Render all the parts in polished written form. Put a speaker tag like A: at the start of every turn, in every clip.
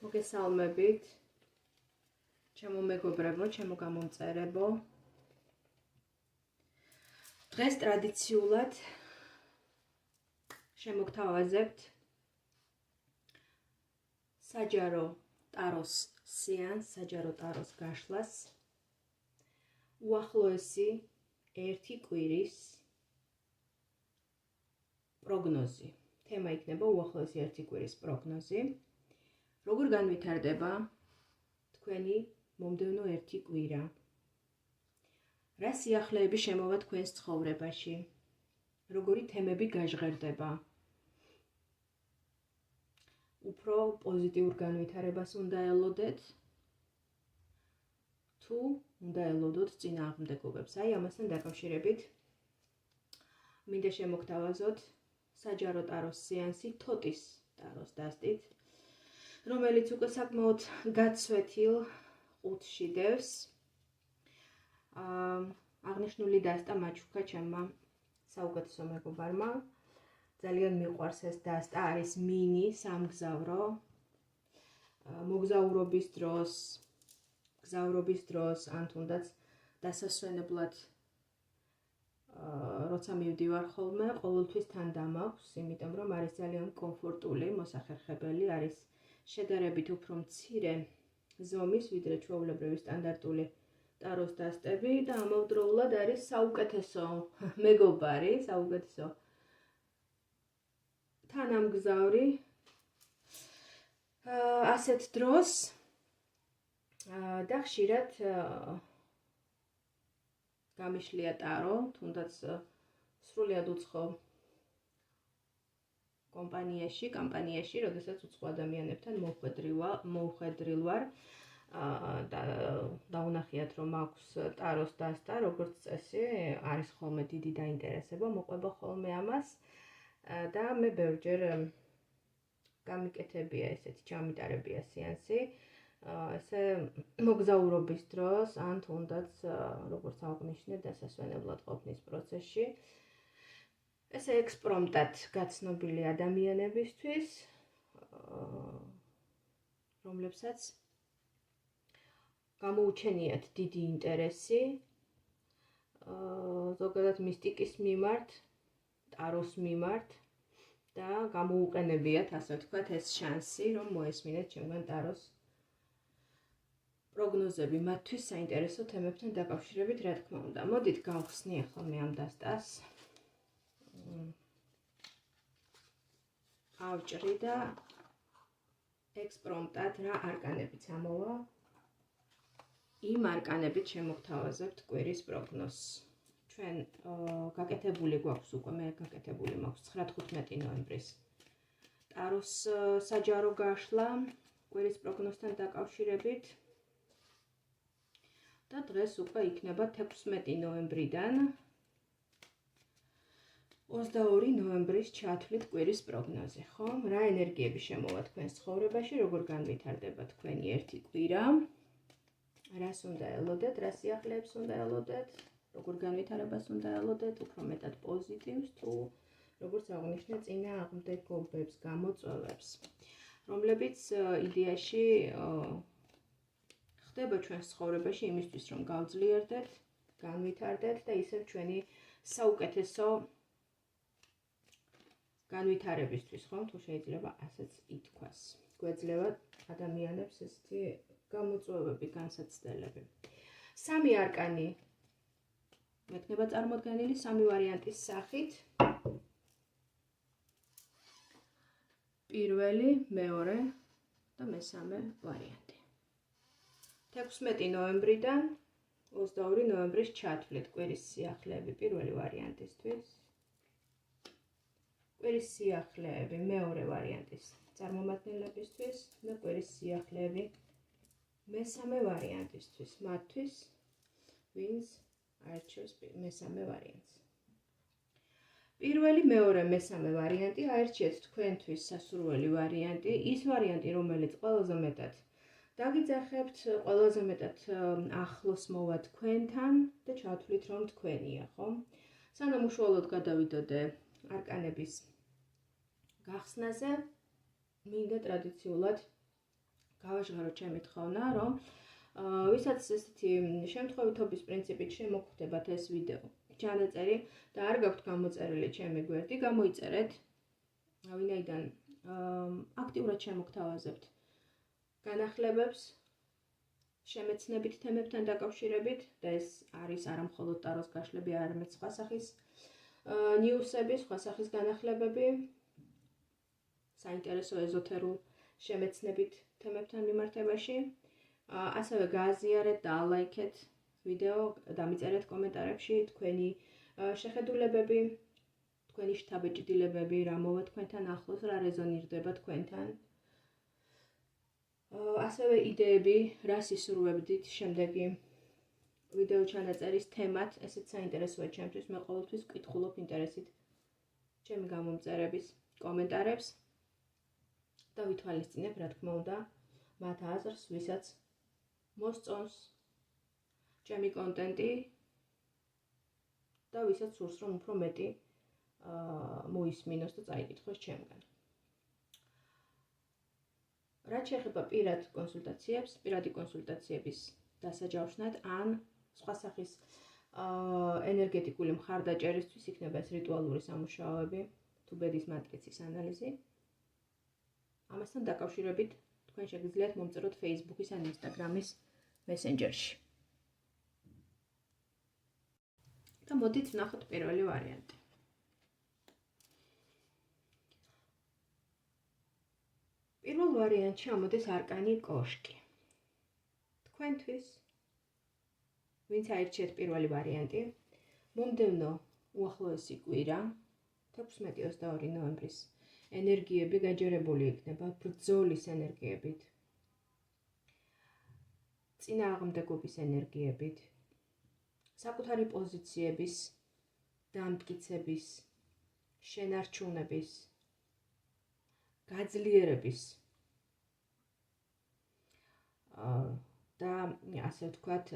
A: მოგესალმებით, ჩემო მეგობრებო, ჩემო გამომწერებო. დღეს ტრადიციულად შემოგთავაზებთ საჯარო ტაროს სეანს, საჯარო ტაროს გაშლას. უახლოესი ერთი კვირის პროგნოზი. თემა იქნება უახლოესი ერთი კვირის პროგნოზი. როგორ განვითარდება თქვენი მომდევნო ერთი კვირა? რა სიახლეები შემოვა თქვენს ცხოვრებაში? როგორი თემები გაჟღერდება? უფრო პოზიტიურ განვითარებას უნდა ელოდეთ? თუ უნდა ელოდოთ წინააღმდეგობებს? აი, ამასთან დაკავშირებით მინდა შემოგთავაზოთ საჯარო ტაროს სეანსი თოტის ტაროს დასტით, რომელიც უკვე საკმაოდ გაცვეთილ ყუთში დევს. აღნიშნული დასტა მაჩვქა ჩემმა საუკეთესო მეგობარმა. ძალიან მიყვარს ეს დასტა, არის მინი სამგზავრო. მოგზაურობის დროს, ან თუნდაც დასასვენებლად როცა მივდივარ ხოლმე, ყოველთვის თან დამაქვს, იმიტომ რომ არის ძალიან კომფორტული, მოსახერხებელი, არის შედარებით უფრო მცირე ზომის, ვიდრე ჩვეულებრივი სტანდარტული ტაროს დასტები და ამავდროულად არის საუკეთესო მეგობარი, საუკეთესო თანამგზავრი. ასეთ დროს და ხშირად გამიშლია ტარო, თუნდაც სრულიად უცხო კამპანიაში, როდესაც უცხო ადამიანებთან მოვხვედრილ ვარ და დაუნახიათ, რომ აქვს ტაროს დასტა, როგორც წესი, არის ხოლმე დიდი დაინტერესება, მოყვება ხოლმე ამას და მე ბევრჯერ გამიკეთებია ესეთი ჩამიტარებია სეანსი, ესე მოგზაურობის დროს, ან თუნდაც როგორც აღნიშნე, დასასვენებლად ყოფნის პროცესში. ესე ექსპრომტად გაცნობილი ადამიანებისთვის, რომლებსაც გამოუჩენიათ დიდი ინტერესი ზოგადად მისტიკის მიმართ, ტაროს მიმართ და გამოუყენებიათ, ასე ვთქვათ, ეს შანსი, რომ მოესმინეთ ჩემგან ტაროს პროგნოზები მათთვის საინტერესო თემებთან დაკავშირებით, რა თქმა უნდა. მოდით გავხსნი ახლა მე ამ დასტას. ავჭრი და ექსპრომტად რა არკანები წამოვა. იმ არკანებით შემოგთავაზებთ კვირის პროგნოზს. ჩვენ გაკეთებული გვაქვს უკვე, მე გაკეთებული მაქვს 9-15 ნოემბრის ტაროს საჯარო გაშლა კვირის პროგნოზთან დაკავშირებით. და დღეს უკვე იქნება 16 ნოემბრიდან 22 ნოემბრის ჩათვლით კვირის პროგნოზი, ხო? რა ენერგიები შემოვა თქვენს ცხოვრებაში, როგორ განვითარდება თქვენი ერთი კვირა? რას უნდა ელოდეთ, რა სიახლეებს უნდა ელოდეთ, როგორ განვითარებას უნდა ელოდეთ, უფრო მეტად პოზიტივს თუ როგორც აღნიშნე წინააღმდეგობებს, გამოწვევებს, რომლებიც იდეაში ხდება ჩვენს ცხოვრებაში იმისთვის, რომ გავძლიერდეთ, განვითარდეთ და ისევ ჩვენი საუკეთესო განვითარებისთვის, ხო, თუ შეიძლება ასეც ითქვას. გვეძლევა ადამიანებს ესეთი გამოწვევები, განსაცდელები. სამი არკანი მექნება წარმოდგენილი სამი ვარიანტის სახით. პირველი, მეორე და მესამე ვარიანტი. 16 ნოემბრიდან 22 ნოემბრის ჩათვლით კვირის სიახლეები პირველი ვარიანტისთვის. კვირის სიახლეები მეორე ვარიანტის წარმომადგენლებისთვის და კვირის სიახლეები მესამე ვარიანტისთვის, მათთვის, ვინც აირჩევს მესამე ვარიანტს. პირველი, მეორე, მესამე ვარიანტი აირჩიეთ თქვენთვის სასურველი ვარიანტი, ის ვარიანტი, რომელიც ყველაზე მეტად დაგიძახებთ, ყველაზე მეტად ახლოს მოვა თქვენთან და ჩავთვლით, რომ თქვენია, ხო? სანამ უშუალოდ გადავიდოდე არკანების გახსნაზე, მინდა ტრადიციულად გავაჟღეროთ ჩემი თხოვნა, რომ ვისაც ესეთი შემთხვევითობის პრინციპით შემოგხვდებათ ეს ვიდეო ჩანაწერი და არ გაქვთ გამოწერილი ჩემი გვერდი, გამოიწერეთ, ვინაიდან აქტიურად შემოგთავაზებთ განახლებებს შემეცნებით თემებთან დაკავშირებით და ეს არის არა მხოლოდ ტაროს გაშლები, არამედ სხვა სახის ნიუსები, სხვა სახის განახლებები, საინტერესო ეზოთერულ შემეცნებით თემებთან მიმართებაში. ასევე გააზიარეთ და ალაიქეთ ვიდეო, დამიწერეთ კომენტარებში თქვენი შეხედულებები, თქვენი შთაბეჭდილებები, რა მოვა თქვენთან ახლოს, რა რეზონირდება თქვენთან. ასევე იდეები, რა სისურვებდით შემდეგი ვიდეო ჩანაწერის თემად, ესეც საინტერესოა ჩემთვის, მე ყოველთვის ვკითხულობ ინტერესით ჩემი გამომწერების კომენტარებს და ვითვალისწინებ, რა თქმა უნდა, მათ აზრს, ვისაც მოსწონს ჩემი კონტენტი და ვისაც სურს, რომ უფრო მეტი მოისმინოს და წაიკითხოს ჩემგან. რაც შეეხება პირად კონსულტაციებს, პირადი კონსულტაციების დასაჯავშნად ან სხვა სახის ენერგეტიკული მხარდაჭერისთვის იქნება ეს რიტუალური სამუშაოები, თუ ბედის მატრიცის ანალიზი. ამასთან დაკავშირებით თქვენ შეგიძლიათ მომწეროთ Facebook-ის ან Instagram-ის მესენჯერში. და მოდით ვნახოთ პირველი ვარიანტი. პირველ ვარიანტში ამოდის არკანი კოშკი. თქვენთვის, ვინც აირჩიეთ პირველი ვარიანტი, მომდევნო უახლოესი კვირა, 16-22 ნოემბრის ენერგიები გაჯერებული იქნება ბრძოლის ენერგიებით, წინააღმდეგობის ენერგიებით, საკუთარი პოზიციების, დამტკიცების, შენარჩუნების, გაძლიერების და ასე ვთქვათ,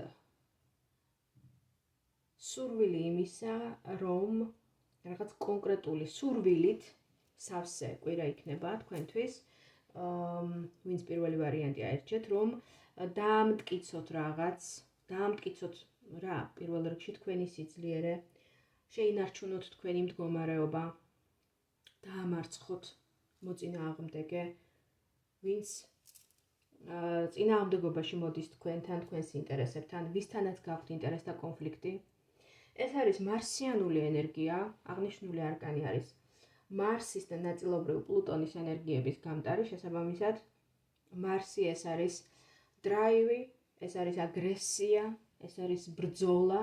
A: სურვილი იმისა, რომ რაღაც კონკრეტული სურვილით სავსე კვირა იქნება თქვენთვის, ვინც პირველი ვარიანტი აირჩიეთ, რომ დაამტკიცოთ რაღაც, დაამტკიცოთ რა, პირველ რიგში თქვენი სიძლიერე, შეინარჩუნოთ თქვენი მდგომარეობა, დაამარცხოთ მოწინააღმდეგე, ვინც წინააღმდეგობაში მოდის თქვენთან, თქვენს ინტერესებთან, ვისთანაც გაქვთ ინტერესთა კონფლიქტი. ეს არის მარსიანული ენერგია, აღნიშნული არკანი არის მარსის და ნაწილობრივ პლუტონის ენერგიების გამტარი, შესაბამისად, მარსი ეს არის დრაივი, ეს არის აგრესია, ეს არის ბრძოლა.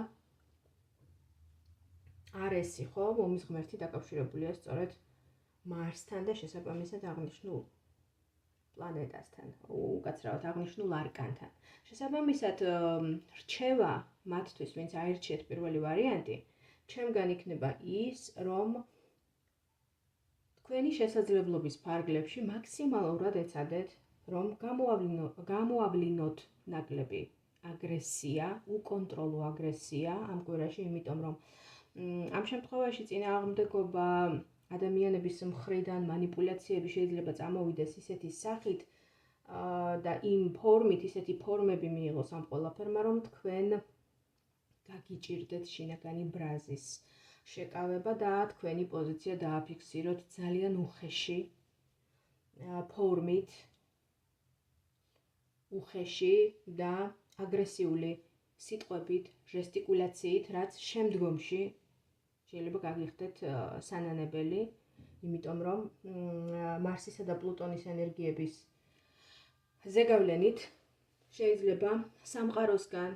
A: არესი, ხო, მომის ღმერთი დაკავშირებულია სწორედ მარსთან და შესაბამისად აღნიშნულ პლანეტასთან, უკაცრავად აღნიშნულ არკანთან. შესაბამისად, რჩევა მათთვის, ვინც აირჩიეთ პირველი ვარიანტი, ჩემგან იქნება ის, რომ თქვენი შესაძლებლობის ფარგლებში მაქსიმალურად ეცადეთ, რომ გამოავლინოთ ნაკლები აგრესია, უკონტროლო აგრესია ამ კვირაში, იმიტომ რომ ამ შემთხვევაში წინააღმდეგობა ადამიანების მხრიდან მანიპულაციები შეიძლება წამოვიდეს ისეთი სახით და იმ ფორმით, ისეთი ფორმები მიიღოს ამ ყველაფერმა, რომ თქვენ გაგიჭირდეთ შინაგანი ბრაზის შეკავება და თქვენი პოზიცია დააფიქსიროთ ძალიან უხეში ფორმით, უხეში და აგრესიული სიტყვებით, ჟესტიკულაციით, რაც შემდგომში შეიძლება გაგიხდეთ სანანებელი, იმიტომ რომ მარსისა და პლუტონის ენერგიების ზეგავლენით შეიძლება სამყაროსგან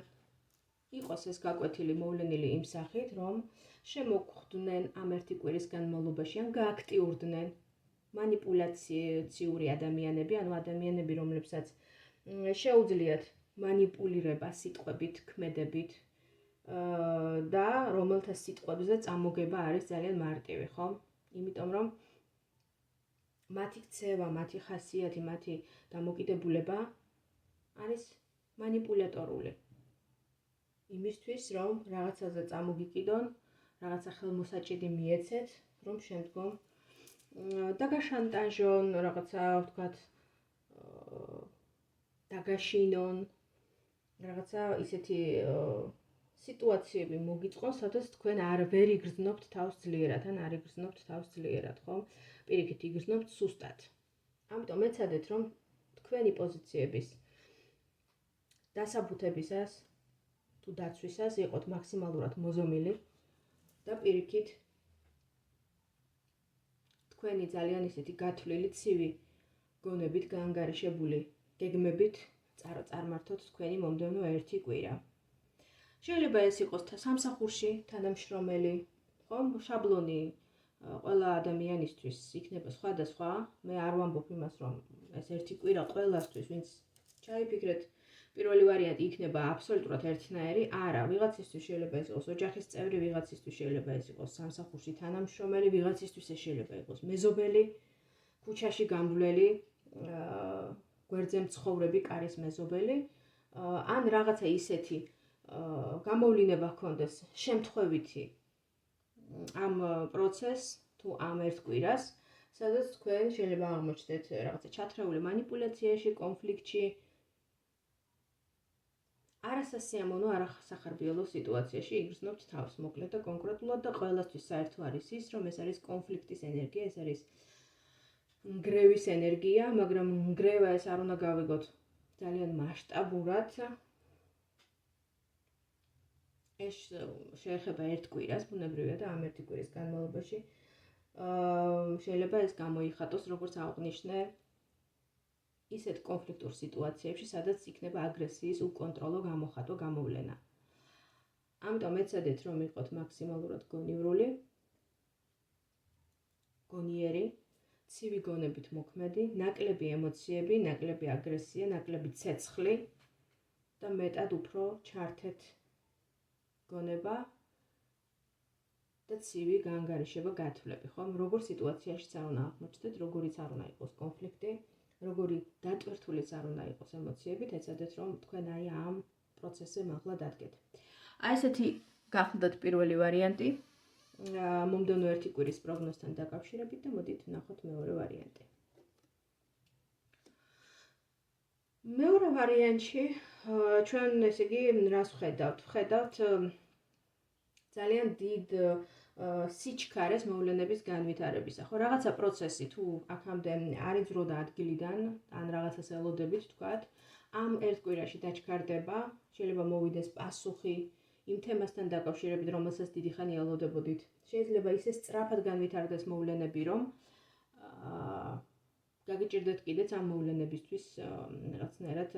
A: იყოს ეს გაკვეთილი მოვლენილი იმ სახით, რომ შემოგხვდნენ ამ ერთი კვირის განმავლობაში ან გააქტიურდნენ მანიპულაციური ადამიანები, ანუ ადამიანები, რომლებსაც შეუძლიათ მანიპულირება სიტყვებით, ქმედებით და რომელთა სიტყვებზე წამოგება არის ძალიან მარტივი, ხო? იმიტომ რომ მათი ქცევა, მათი ხასიათი, მათი დამოკიდებულება არის მანიპულატორული. იმისთვის, რომ რაღაცაზე წამოგიკიდონ, რაღაცა ხელმოსაჭიდი მიეცეთ, რომ შემდგომ დაგაშანტაჟონ, რაღაცა, ვთქვათ, დაგაშინონ, რაღაცა ისეთი სიტუაციები მოგიწყონ, სადაც თქვენ ვერ იგრძნობთ თავს ძლიერად, ან არ იგრძნობთ თავს ძლიერად, ხო? პირიქით იგრძნობთ სუსტად. ამიტომ ეცადეთ, რომ თქვენი პოზიციების დასაბუთებისას თუ დაცვისას იყოთ მაქსიმალურად მოზომილი და პირიქით თქვენი ძალიან ისეთი გათვლილი, ცივი გონებით გაანგარიშებული გეგმებით წარმართოთ თქვენი მომდევნო 1 კვირა. შეიძლება ეს იყოს სამსახურში თანამშრომელი, ხო? შაბლონი ყველა ადამიანისთვის იქნება სხვადასხვა. მე არ ვამბობ იმას, რომ ეს 1 კვირა ყველასთვის, ვინც ჩაიფიქრეთ, პირველი ვარიანტი იქნება აბსოლუტურად ერთნაირი. არა, ვიღაცისთვის შეიძლება ეს იყოს ოჯახის წევრი, ვიღაცისთვის შეიძლება ეს იყოს სამსახურში თანამშრომელი, ვიღაცისთვის ეს შეიძლება იყოს მეზობელი, ქუჩაში გამბვლელი, გვერდზე მცხოვრები კარის მეზობელი, ან რაღაცა ისეთი გამოვლინება ჰქონდეს შემთხვევითი ამ პროცესს თუ ამ 1 კვირას, სადაც თქვენ შეიძლება აღმოჩნდეთ რაღაცა ჩათრეული манипуляციაში, კონფლიქტში, არასასიამოვნო, არასახარბიელო სიტუაციაში იგრძნობთ თავს მოკლედ და კონკრეტულად და ყველასთვის საერთო არის ის, რომ ეს არის კონფლიქტის ენერგია, ეს არის ნგრევის ენერგია, მაგრამ ნგრევა ეს არ უნდა გავიგოთ ძალიან მასშტაბურად. ეს შეეხება 1 კვირას, ბუნებრივია და ამ 1 კვირის განმავლობაში შეიძლება ეს გამოიხატოს, როგორც აღნიშნე, ისეთ კონფლიქტურ სიტუაციებში, სადაც იქნება აგრესიის უკონტროლო გამოხატვა, გამოვლენა. ამიტომ ეცადეთ, რომ იყოთ მაქსიმალურად გონივრული, გონიერი, ცივი გონებით მოქმედი, ნაკლები ემოციები, ნაკლები აგრესია, ნაკლები ცეცხლი და მეტად უფრო ჩართეთ გონება და ცივი გაანგარიშება გათვლები, ხო? როგორ სიტუაციაშიც არ უნდა აღმოჩნდეთ, როგორიც არ უნდა იყოს კონფლიქტი, როგორი დატვირთულიც არ უნდა იყოს ემოციებით, ეცადეთ, რომ თქვენ აი ამ პროცესზე მაღლა დადგეთ. აი ესეთი გახლდათ პირველი ვარიანტი მომდევნო 1 კვირის პროგნოზთან დაკავშირებით და მოდით ვნახოთ მეორე ვარიანტი. მეორე ვარიანტში ჩვენ ესე იგი რას ვხედავთ? ვხედავთ ძალიან დიდ სიჩქარეს მოვლენების განვითარებისა. ხო, რაღაცა პროცესი თუ აქამდე არ იძროდა ადგილიდან, ან რაღაცას ელოდებით, თქვათ, ამ 1 კვირაში დაჩქარდება, შეიძლება მოვიდეს პასუხი იმ თემასთან დაკავშირებით, რომელსაც დიდი ხანი ელოდებოდით. შეიძლება ისე სწრაფად განვითარდეს მოვლენები, რომ გაგიჭირდეთ კიდეც ამ მოვლენებისთვის რაღაცნაირად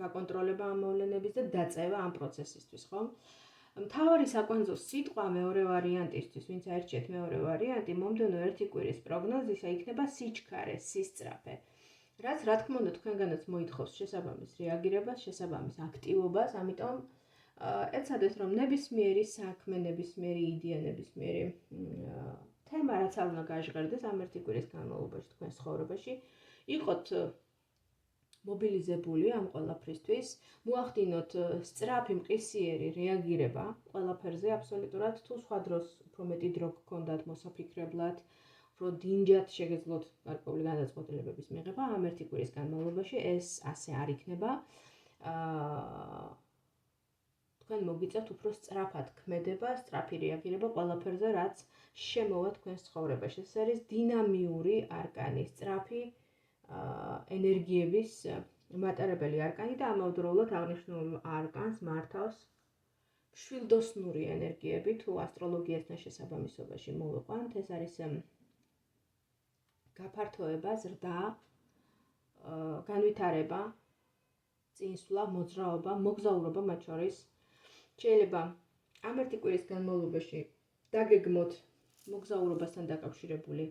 A: გაკონტროლება ამ მოვლენების და დაწევა ამ პროცესისთვის, ხო? მთავარი საკვანძო სიტყვა მეორე ვარიანტისთვის, ვინც აირჩიეთ მეორე ვარიანტი, მომდევნო 1 კვირის პროგნოზისა იქნება სიჩქარე, სისწრაფე. რაც რა თქმა უნდა თქვენგანაც მოითხოვს შესაბამის რეაგირებას, შესაბამის აქტივობას, ამიტომ ეცადეთ, რომ ნებისმიერი საქმე, ნებისმიერი იდეა, ნებისმიერი თემა, რაც არ უნდა გაჟღერდეს ამ 1 კვირის განმავლობაში თქვენს ცხოვრებაში, იყოთ მობილიზებული ამ ყველაფრისთვის, მოახდინოთ სწრაფი, მყისიერი რეაგირება ყველაფერზე აბსოლუტურად, თუ სხვა დროს უფრო მეტი დრო გქონდათ მოსაფიქრებლად, უფრო დინჯად შეგეძლოთ გარკვეული განაცხადებების მიღება ამ 1 კვირის განმავლობაში, ეს ასე არ იქნება. თქვენ მოგიწევთ უფრო სწრაფად ქმედება, სწრაფი რეაგირება ყველაფერზე, რაც შემოვა თქვენს ცხოვრებაში. ეს არის დინამიური არკანი, სწრაფი ენერგიების მატარებელი არკანი და ამავდროულად აღნიშნულ არკანს მართავს მშვილდოსნური ენერგიები, თუ ასტროლოგიასთან შესაბამისობაში მოვიყვანთ, ეს არის გაფართოება, ზრდა, განვითარება, წინსვლა, მოძრაობა, მოგზაურობა მათ შორის. შეიძლება ამ 1 კვირის განმავლობაში დაგეგმოთ მოგზაურობასთან დაკავშირებული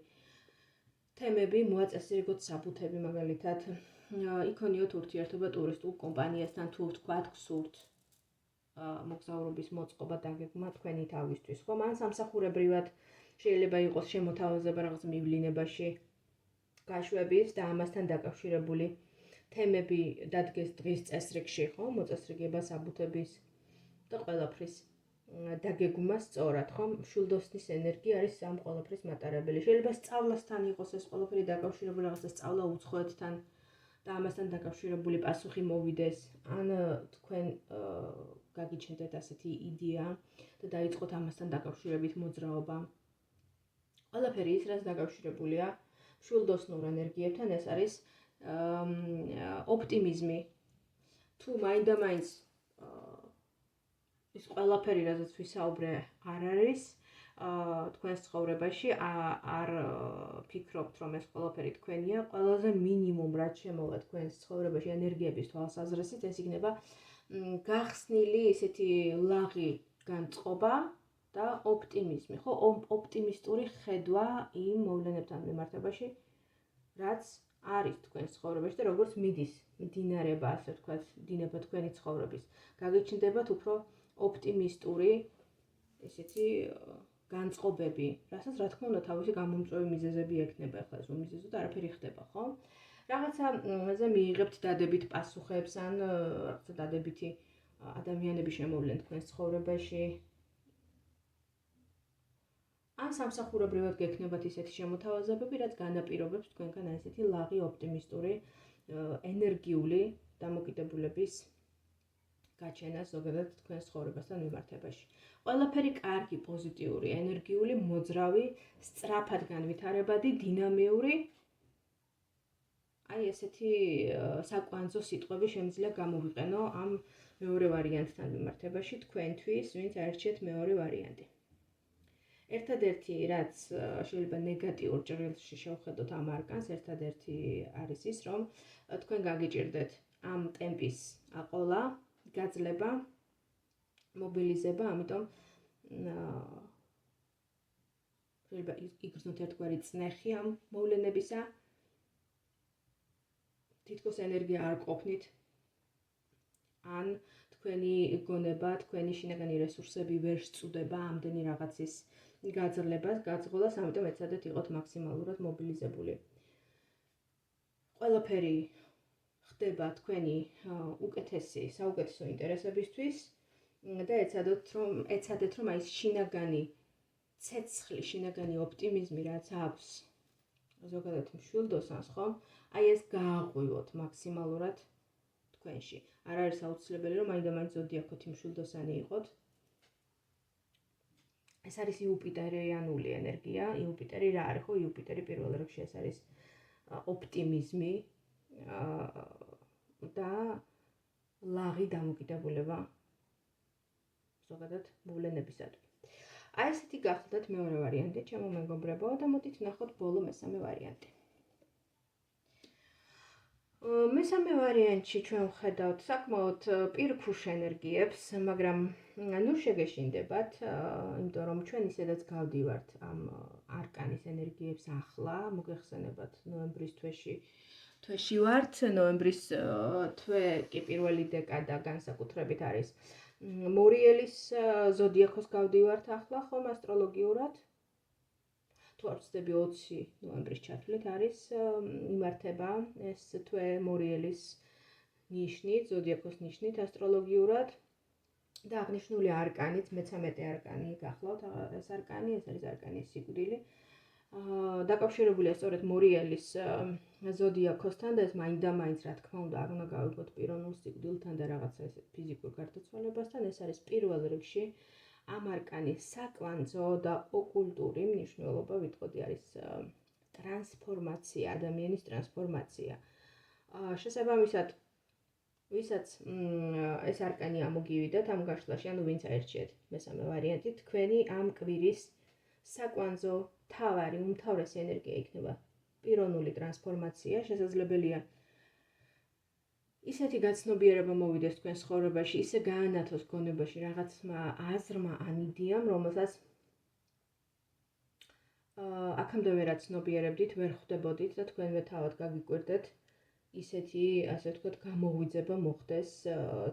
A: თემები, მოაწესრიგოთ საბუთები, მაგალითად, იქონიოთ ურთიერთობა ტურისტულ კომპანიასთან, თუ თქვათ გსურთ მოგზაურობის მოწყობა დაგეგმა თქვენი თავისთვის, ხო? ან სამსახურებრივად შეიძლება იყოს შემოთავაზება რაღაც მივლინებაში გაშვების და ამასთან დაკავშირებული თემები დადგეს დღის წესრიგში, ხო? მოწესრიგება საბუთების და ყველაფრის დაგეგმა სწორად, ხო? მშვილდოსნის ენერგია არის ამ ყველაფრის მატარებელი. შეიძლება სწავლასთან იყოს ეს ყველაფერი დაკავშირებული, რაღაცა სწავლა უცხოეთთან და ამასთან დაკავშირებული პასუხი მოვიდეს, ან თქვენ გაგიჩნდეთ ასეთი იდეა და დაიწყოთ ამასთან დაკავშირებით მოძრაობა. ყველაფერი ის, რაც დაკავშირებულია მშვილდოსნურ ენერგიებთან, ეს არის ოპტიმიზმი. თუ მაინდა-მაინც ის ყველაფერი, რაზეც ვისაუბრე, არ არის თქვენს ცხოვრებაში, არ ფიქრობთ, რომ ეს ყველაფერი თქვენია, ყველაზე მინიმუმ რაც შემოვა თქვენს ცხოვრებაში ენერგიების თვალსაზრისით, ეს იქნება გახსნილი ესეთი ლაღი განწყობა და ოპტიმიზმი, ხო, ოპტიმისტური ხედვა იმ მოვლენებთან მიმართებაში, რაც არის თქვენს ცხოვრებაში და როგორც მიდის, მდინარება, ასე ვთქვათ, დინება თქვენი ცხოვრების. გაგიჩნდებათ უფრო ოპტიმისტური ესეთი განწყობები, რასაც რა თქმა უნდა თავისი გამომწვევი მიზეზები ექნება, ახლა ეს უმიზეზოდ არაფერი ხდება, ხო? რაღაცაზე მიიღებთ დადებით პასუხებს, ან რაღაცა დადებითი ადამიანები შემოვლენ თქვენს ცხოვრებაში. ან სამსახურებრივად გექნებათ ისეთი შემოთავაზებები, რაც განაპირობებს თქვენგან ესეთი ლაღი ოპტიმისტური, ენერგიული დამოკიდებულების გაჩენას ზოგადად თქვენს ცხოვრებასთან მიმართებაში. ყველაფერი კარგი, პოზიტიური, ენერგიული, მოძრავი, სწრაფად განვითარებადი, დინამიური. აი ესეთი საკვანძო სიტყვები შემიძლია გამოვიყენო ამ მეორე ვარიანტთან მიმართებაში თქვენთვის, ვინც აერჩიეთ მეორე ვარიანტი. ერთადერთი, რაც შეიძლება ნეგატიურ ჭრილში შევხედოთ ამ არკანს, ერთადერთი არის ის, რომ თქვენ გაგიჭირდეთ ამ ტემპის აყოლა, გაძლება, მობილიზება, ამიტომ შეიძლება იგრძნოთ ერთგვარი წნეხი ამ მოვლენებისა. თითქოს ენერგია არ ყოფნით, ან თქვენი გონება, თქვენი შინაგანი რესურსები ვერ სწუდება ამდენი რაღაცის გაძლებას, გაძღოლას, ამიტომ ეცადეთ იყოთ მაქსიმალურად მობილიზებული. ყველაფერი ხდება თქვენი საუკეთესო ინტერესებისთვის და ეცადეთ რომ აი ეს შინაგანი ცეცხლი, შინაგანი ოპტიმიზმი, რაც აქვს ზოგადად მშვილდოსანს, ხომ? აი ეს გააღვივოთ მაქსიმალურად თქვენში. არ არის აუცილებელი რომ მაინდა-მაინც ზოდიაქოთი მშვილდოსანი იყოთ. ეს არის იუპიტერიანული ენერგია. იუპიტერი რა არის, ხო? იუპიტერი პირველ რიგში ეს არის ოპტიმიზმი და ლაღი დამოკიდებულება ზოგადად მოვლენებისადმი. აი ესეთი გახლდათ მეორე ვარიანტი, ჩემო მეგობრებო, და მოდით ვნახოთ ბოლო მესამე ვარიანტი. მესამე ვარიანტში ჩვენ ვხედავთ საკმაოდ პირქუშ ენერგიებს, მაგრამ ნუ შეგეშინდებათ, იმიტომ რომ ჩვენ ისედაც გავდივართ ამ არკანის ენერგიებს ახლა, მოგეხსენებათ ნოემბრის თვეში ვართ, ნოემბრის თვე კი პირველი დეკადა განსაკუთრებით არის მორიელის ზოდიაქოს გავდივართ ახლა, ხომ ასტროლოგიურად? თუ არ ვცდები 20 ნოემბრის ჩათვლით არის იმართება ეს თვე მორიელის ნიშნით, ზოდიაქოს ნიშნით ასტროლოგიურად და აღნიშნული არკანით, მე-13 არკანი გახლავთ ეს არკანი, ეს არის არკანის სიკვდილი. დაკავშირებულია სწორედ მორიელის ზოდიაქოსთან და ეს მაინდა-მაინც რა თქმა უნდა არ უნდა გავიგოთ პიროვნულ სიკვდილთან და რაღაცა ეს ფიზიკურ გარდაცვალებასთან, ეს არის პირველ რიგში ამ არკანის საკვანძო და ოკულტური მნიშვნელობა, ვიტყოდი, არის ტრანსფორმაცია, ადამიანის ტრანსფორმაცია. შესაბამისად, ვისაც ეს არკანი ამოგივიდათ ამ გაშლაში, ანუ ვინც აერჩიეთ მესამე ვარიანტი, თქვენი ამ კვირის საკვანძო მთავარი, უმთავრესი ენერგია იქნება პიროვნული ტრანსფორმაცია, შესაძლებელია ისეთი გაცნობიერება მოვიდეს თქვენ ცხოვრებაში, ისე გაანათოს გონებაში რაღაცმა აზრმა ან იდეამ, რომელსაც აქამდე ვერა ცნობიერებდით, ვერ ხვდებოდით და თქვენვე თავად გაგიკვირდეთ ისეთი, ასე ვთქვათ, გამოღვიძება მოხდეს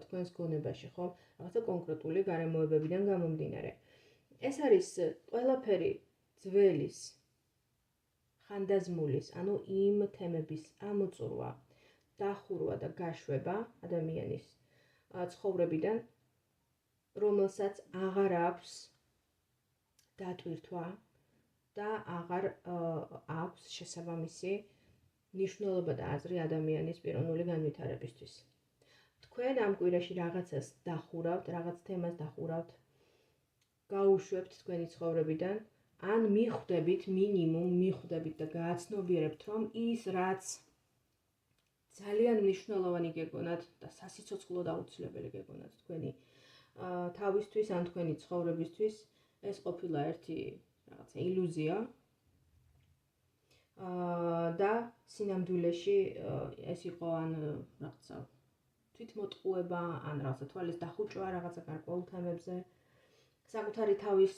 A: თქვენს გონებაში, ხო? რაღაცა კონკრეტული გარემოებებიდან გამომდინარე. ეს არის ყველაფერი ძველის, ხანდაზმულის, ანუ იმ თემების ამოწურვა, დახურვა და გაშვება ადამიანის ცხოვრებიდან, რომელსაც აღარ აქვს დატვირთვა და აღარ აქვს შესაბამისი მნიშვნელობა და აზრი ადამიანის პიროვნული განვითარებისთვის. თქვენ ამ კვირაში რაღაცას დახურავთ, რაღაც თემას დახურავთ, გაუშვებთ თქვენი ცხოვრებიდან, ან მიხვდებით, მინიმუმ მიხვდებით და გააცნობიერებთ, რომ ის რაც ძალიან მნიშვნელოვანი გეგონათ და სასიცოცხლო აუცილებელი გეგონათ თქვენი თავისთვის ან თქვენი ცხოვრებისთვის, ეს ყოფილა ერთი რაღაცა ილუზია და სინამდვილეში ეს იყო ან რაღაცა თვითმოტყუება, ან რაღაცა თვალის დახუჭვა რაღაცა გარკვეულ თემებზე, საკუთარი თავის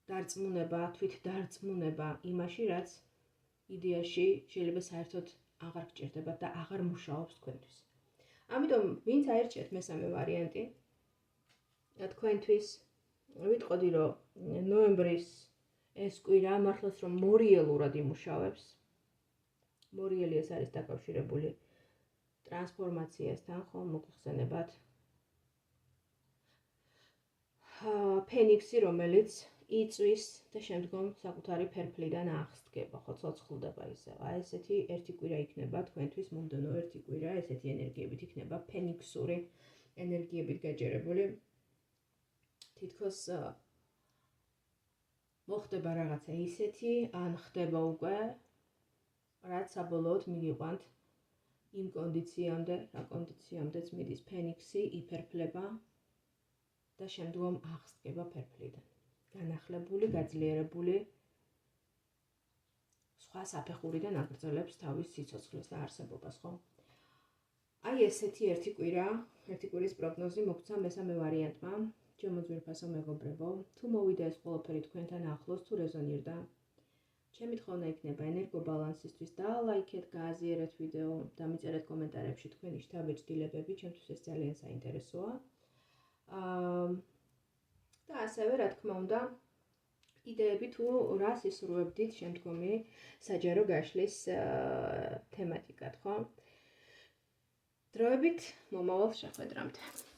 A: დარწმუნება, თვითდარწმუნება იმაში, რაც იდეაში შეიძლება საერთოდ აღარ გჭირდებათ და აღარ მუშაობს თქვენთვის. ამიტომ ვინც აირჩიეთ მესამე ვარიანტი, თქვენთვის ვიტყოდი, რომ ნოემბრის ეს კვირა მართლაც რომ მორიელურად იმუშავებს. მორიელი ეს არის დაკავშირებული ტრანსფორმაციასთან, ხომ მოგხსენებათ. ფენიქსი, რომელიც იწვის და შემდგომ საკუთარი ფერფლიდან აღსდგება, ხო, ცოცხლდება ისევ. აი ესეთი ერთი კვირა იქნება თქვენთვის, მომდევნო ერთი კვირა, ესეთი ენერგიებით იქნება ფენიქსური ენერგიებით გაჯერებული. თითქოს მოხდება რაღაცა ისეთი, ან ხდება უკვე, რაც საბოლოოდ მიგიყვანთ იმ კონდიციამდე, რა კონდიციამდეც მიდის ფენიქსი, იფერფლება და შემდგომ აღსდგება ფერფლიდან. განახლებული, გაძლიერებული, სხვა საფეხურიდან აგრძელებს თავის სიცოცხლეს და არსებობას, ხო? აი ესეთი ერთი კვირის პროგნოზი მოგცა მესამე ვარიანტმა. ჩემო ძვირფასო მეგობრებო, თუ მოვიდა ეს ყველაფერი თქვენთან ახლოს, თუ რეზონირდა, ჩემი თხოვნა იქნება ენერგობალანსისთვის დალაიქეთ, გააზიარეთ ვიდეო და მიწერეთ კომენტარებში თქვენი შთაბეჭდილებები, ჩემთვის ეს ძალიან საინტერესოა. და ასევე, რა თქმა უნდა, იდეები თუ რა სისურვებდით შემდგომი საჯარო გაშლის თემატიკად, ხო? დროებით მომავალ შეხვედრამდე.